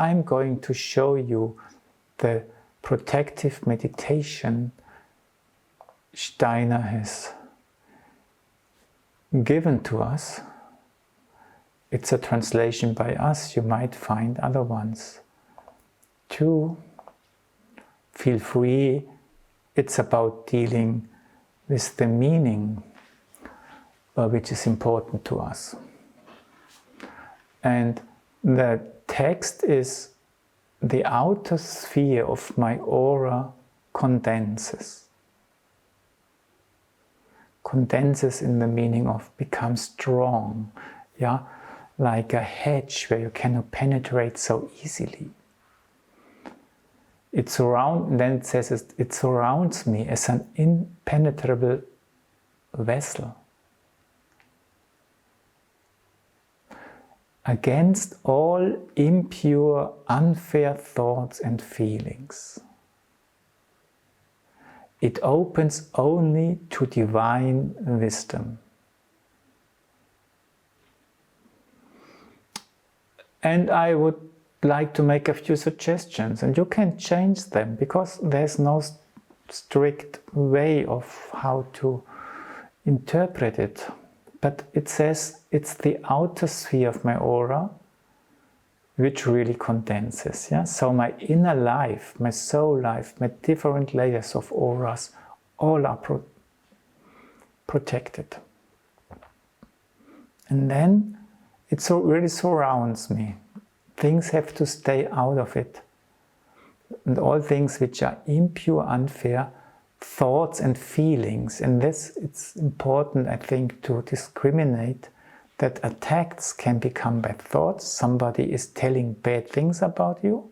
I'm going to show you the protective meditation Steiner has given to us. It's a translation by us, you might find other ones too. Feel free, it's about dealing with the meaning which is important to us. And the text is, the outer sphere of my aura condenses. Condenses in the meaning of become strong, yeah, like a hedge where you cannot penetrate so easily. Then it says it surrounds me as an impenetrable vessel. Against all impure, unfair thoughts and feelings. It opens only to divine wisdom. And I would like to make a few suggestions, and you can change them, because there's no strict way of how to interpret it. But it says it's the outer sphere of my aura which really condenses. Yeah? So my inner life, my soul life, my different layers of auras, all are protected. And then it really surrounds me. Things have to stay out of it. And all things which are impure, unfair, thoughts and feelings, and this, it's important, I think, to discriminate that attacks can become bad thoughts. Somebody is telling bad things about you,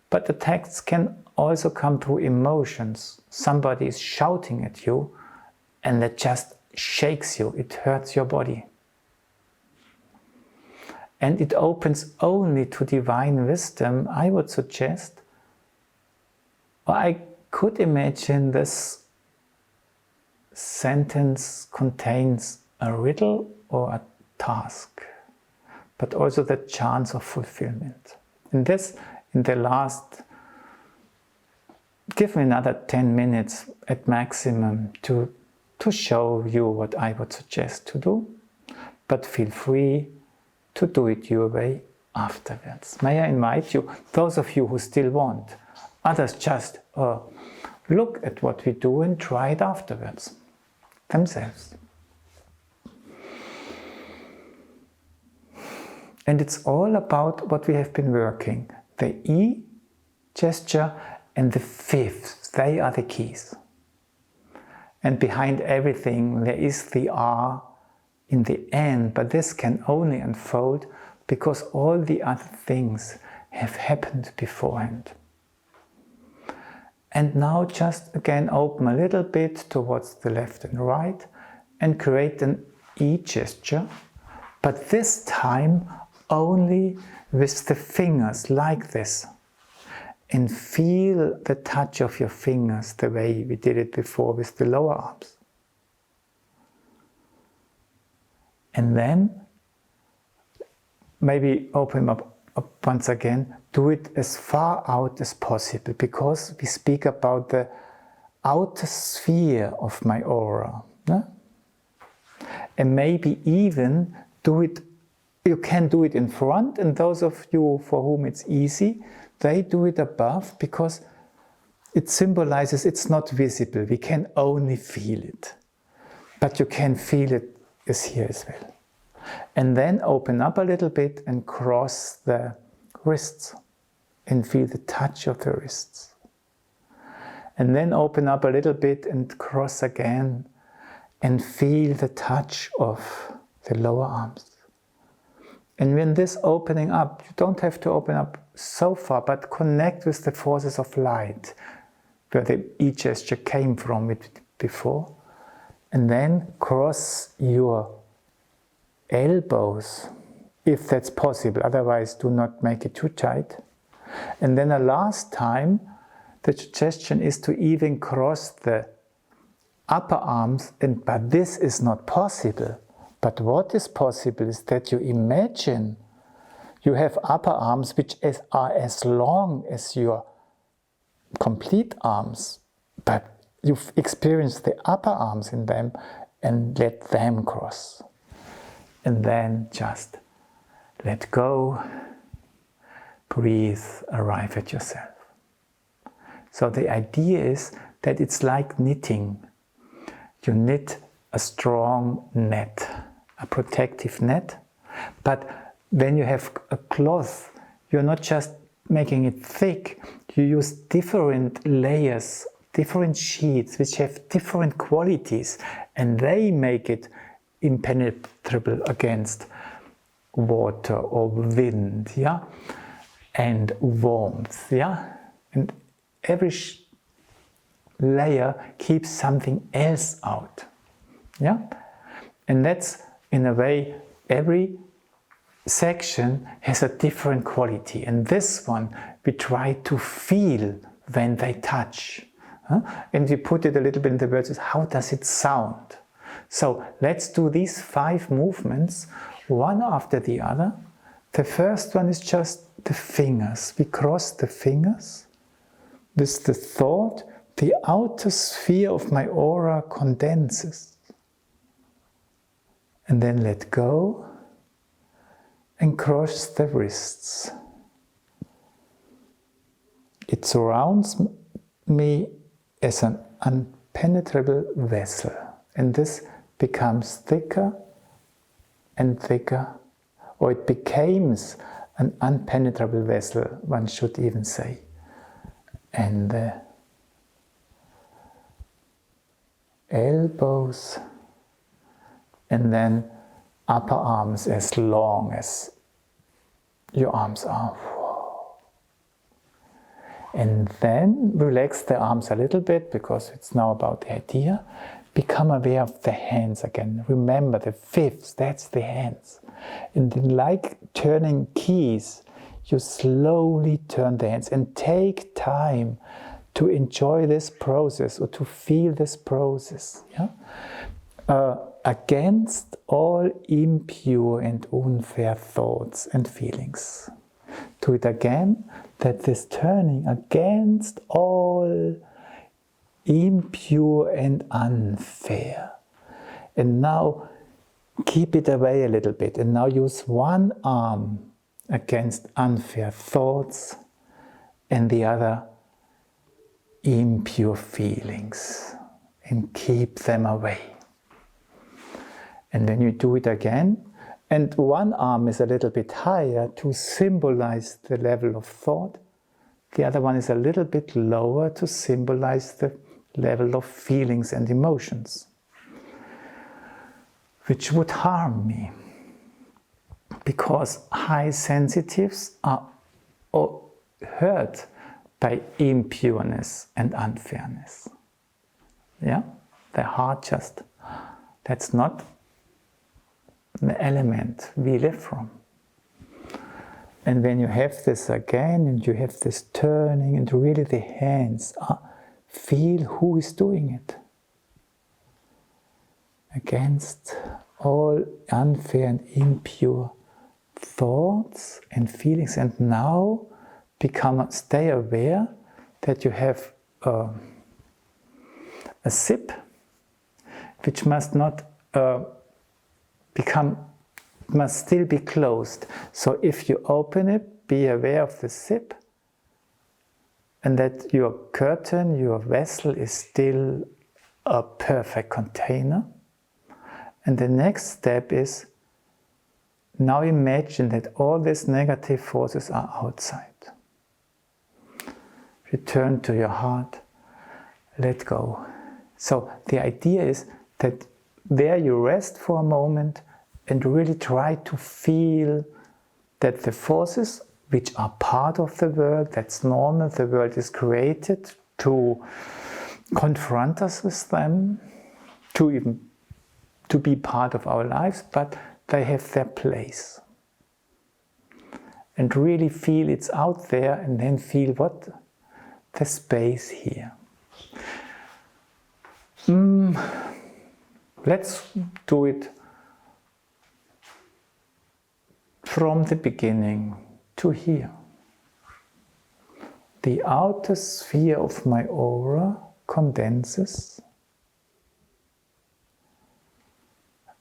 but attacks can also come through emotions. Somebody is shouting at you and that just shakes you, it hurts your body. And it opens only to divine wisdom. I would suggest, or I could imagine this sentence contains a riddle or a task, but also the chance of fulfillment. And this, in the last, give me another 10 minutes at maximum to show you what I would suggest to do, but feel free to do it your way afterwards. May I invite you, those of you who still want, others just look at what we do and try it afterwards, themselves. And it's all about what we have been working. The E gesture and the fifth, they are the keys. And behind everything there is the R in the end, but this can only unfold because all the other things have happened beforehand. And now just again open a little bit towards the left and right and create an E gesture, but this time only with the fingers like this. And feel the touch of your fingers the way we did it before with the lower arms. And then maybe open up once again, do it as far out as possible, because we speak about the outer sphere of my aura. No? And maybe even do it, you can do it in front, and those of you for whom it's easy, they do it above, because it symbolizes it's not visible, we can only feel it. But you can feel it is here as well. And then open up a little bit and cross the wrists and feel the touch of the wrists. And then open up a little bit and cross again and feel the touch of the lower arms. And when this opening up, you don't have to open up so far, but connect with the forces of light, where the E gesture came from before. And then cross your elbows, if that's possible, otherwise do not make it too tight. And then a last time, the suggestion is to even cross the upper arms, but this is not possible. But what is possible is that you imagine You have upper arms which are as long as your complete arms, but you've experienced the upper arms in them and let them cross. And then just let go, breathe, arrive at yourself. So the idea is that it's like knitting. You knit a strong net, a protective net, but when you have a cloth, you're not just making it thick, you use different layers, different sheets which have different qualities, and they make it impenetrable against water or wind, yeah, and warmth, yeah, and every layer keeps something else out, yeah, and that's in a way every section has a different quality, and this one we try to feel when they touch, and we put it a little bit in the words, how does it sound? So let's do these 5 movements one after the other. The first one is just the fingers. We cross the fingers with the thought, the outer sphere of my aura condenses, and then let go and cross the wrists. It surrounds me as an impenetrable vessel, and this becomes thicker and thicker, or it becomes an impenetrable vessel, one should even say. And the elbows, and then upper arms as long as your arms are. And then relax the arms a little bit, because it's now about the idea. Become aware of the hands again. Remember the 5th, that's the hands. And then, like turning keys, you slowly turn the hands and take time to enjoy this process or to feel this process. Yeah? Against all impure and unfair thoughts and feelings. Do it again, that this turning against all impure and unfair. And now keep it away a little bit, and now use one arm against unfair thoughts and the other impure feelings, and keep them away. And then you do it again, and one arm is a little bit higher to symbolize the level of thought. The other one is a little bit lower to symbolize the level of feelings and emotions, which would harm me, because high sensitives are hurt by impureness and unfairness. Yeah, their heart just, that's not the element we live from. And when you have this again, and you have this turning, and really the hands feel who is doing it. Against all unfair and impure thoughts and feelings. And now stay aware that you have a zip which must not must still be closed. So if you open it, be aware of the zip, and that your curtain, your vessel is still a perfect container. And the next step is, now imagine that all these negative forces are outside. Return to your heart, let go. So the idea is that there you rest for a moment and really try to feel that the forces which are part of the world, that's normal, the world is created to confront us with them, to be part of our lives, but they have their place. And really feel it's out there, and then feel what? The space here. Let's do it from the beginning to here. The outer sphere of my aura condenses,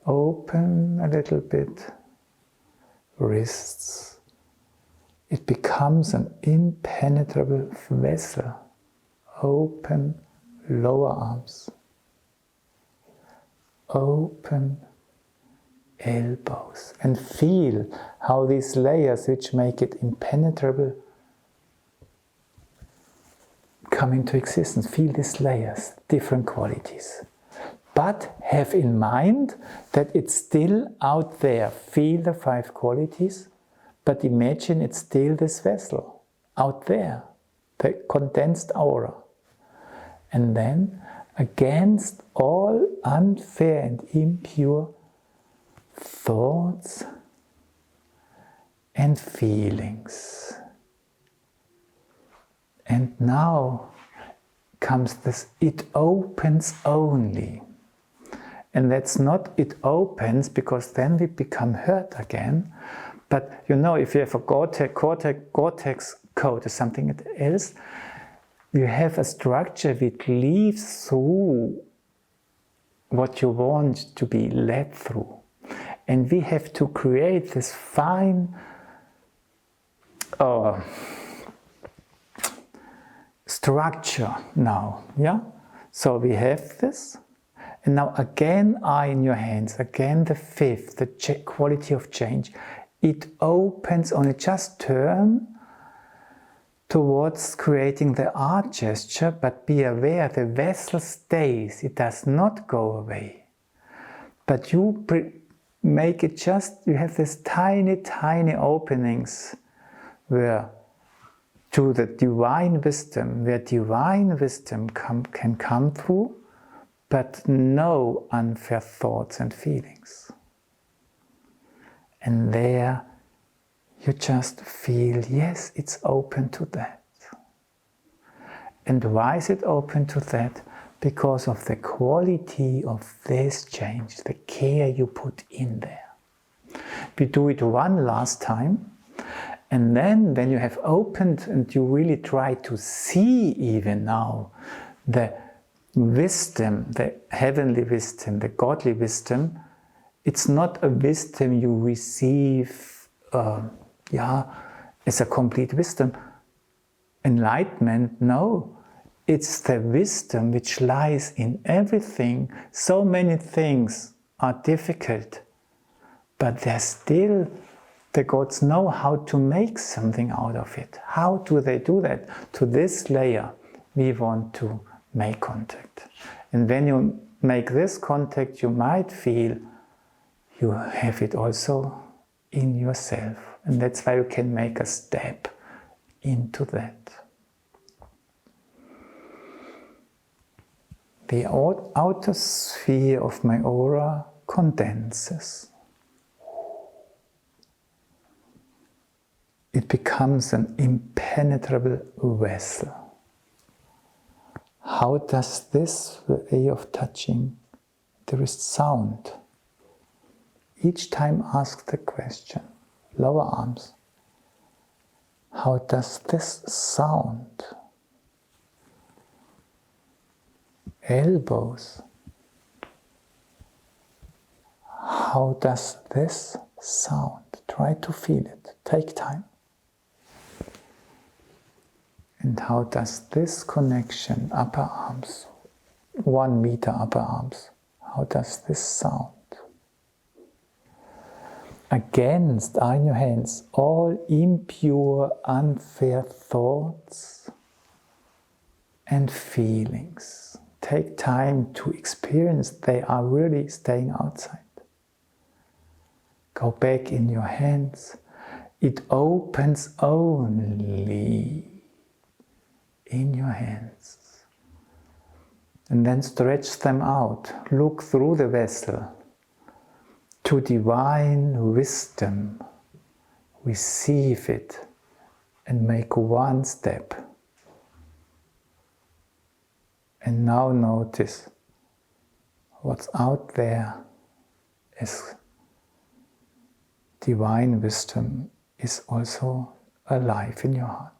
open a little bit, wrists. It becomes an impenetrable vessel, open lower arms, open elbows, and feel how these layers which make it impenetrable come into existence. Feel these layers, different qualities. But have in mind that it's still out there. Feel the 5 qualities, but imagine it's still this vessel out there, the condensed aura. And then, against all unfair and impure thoughts and feelings. And now comes this, it opens only. And that's not it opens, because then we become hurt again. But you know, if you have a Gore-Tex coat or something else, you have a structure which leaves through what you want to be led through. And we have to create this fine structure now, yeah? So we have this, and now again eye in your hands, again the 5th, the quality of change. It opens only, just turn towards creating the art gesture, but be aware the vessel stays, it does not go away. But you make it just, you have these tiny, tiny openings where to the divine wisdom, where divine wisdom can come through, but no unfair thoughts and feelings. And there you just feel, yes, it's open to that. And why is it open to that? Because of the quality of this change, the care you put in there. We do it one last time, and then when you have opened and you really try to see even now the wisdom, the heavenly wisdom, the godly wisdom, it's not a wisdom you receive as a complete wisdom. Enlightenment, no. It's the wisdom which lies in everything. So many things are difficult, but there's still, the gods know how to make something out of it. How do they do that? To this layer, we want to make contact. And when you make this contact, you might feel you have it also in yourself. And that's why you can make a step into that. The outer sphere of my aura condenses. It becomes an impenetrable vessel. How does this way of touching? There is sound. Each time ask the question. Lower arms. How does this sound? Elbows. How does this sound? Try to feel it. Take time. And how does this connection, upper arms, 1 meter upper arms, how does this sound? Against, are in your hands, all impure, unfair thoughts and feelings. Take time to experience they are really staying outside. Go back in your hands. It opens only in your hands. And then stretch them out. Look through the vessel to divine wisdom. Receive it and make one step. And now notice what's out there is divine wisdom is also alive in your heart.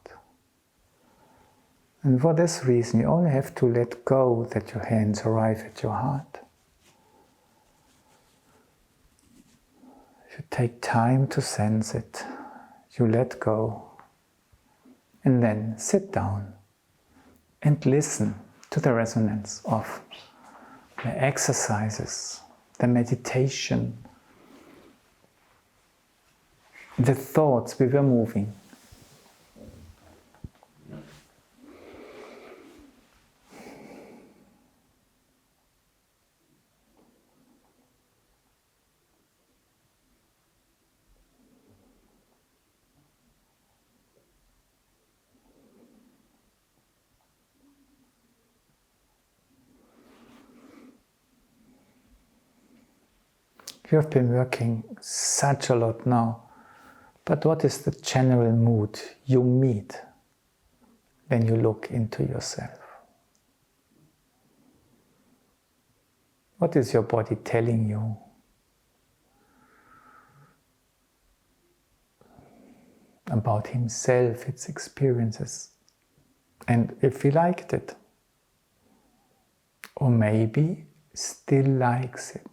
And for this reason, you only have to let go that your hands arrive at your heart. You take time to sense it, you let go, and then sit down and listen to the resonance of the exercises, the meditation, the thoughts we were moving. You have been working such a lot now, but what is the general mood you meet when you look into yourself? What is your body telling you? About himself, its experiences, and if he liked it, or maybe still likes it.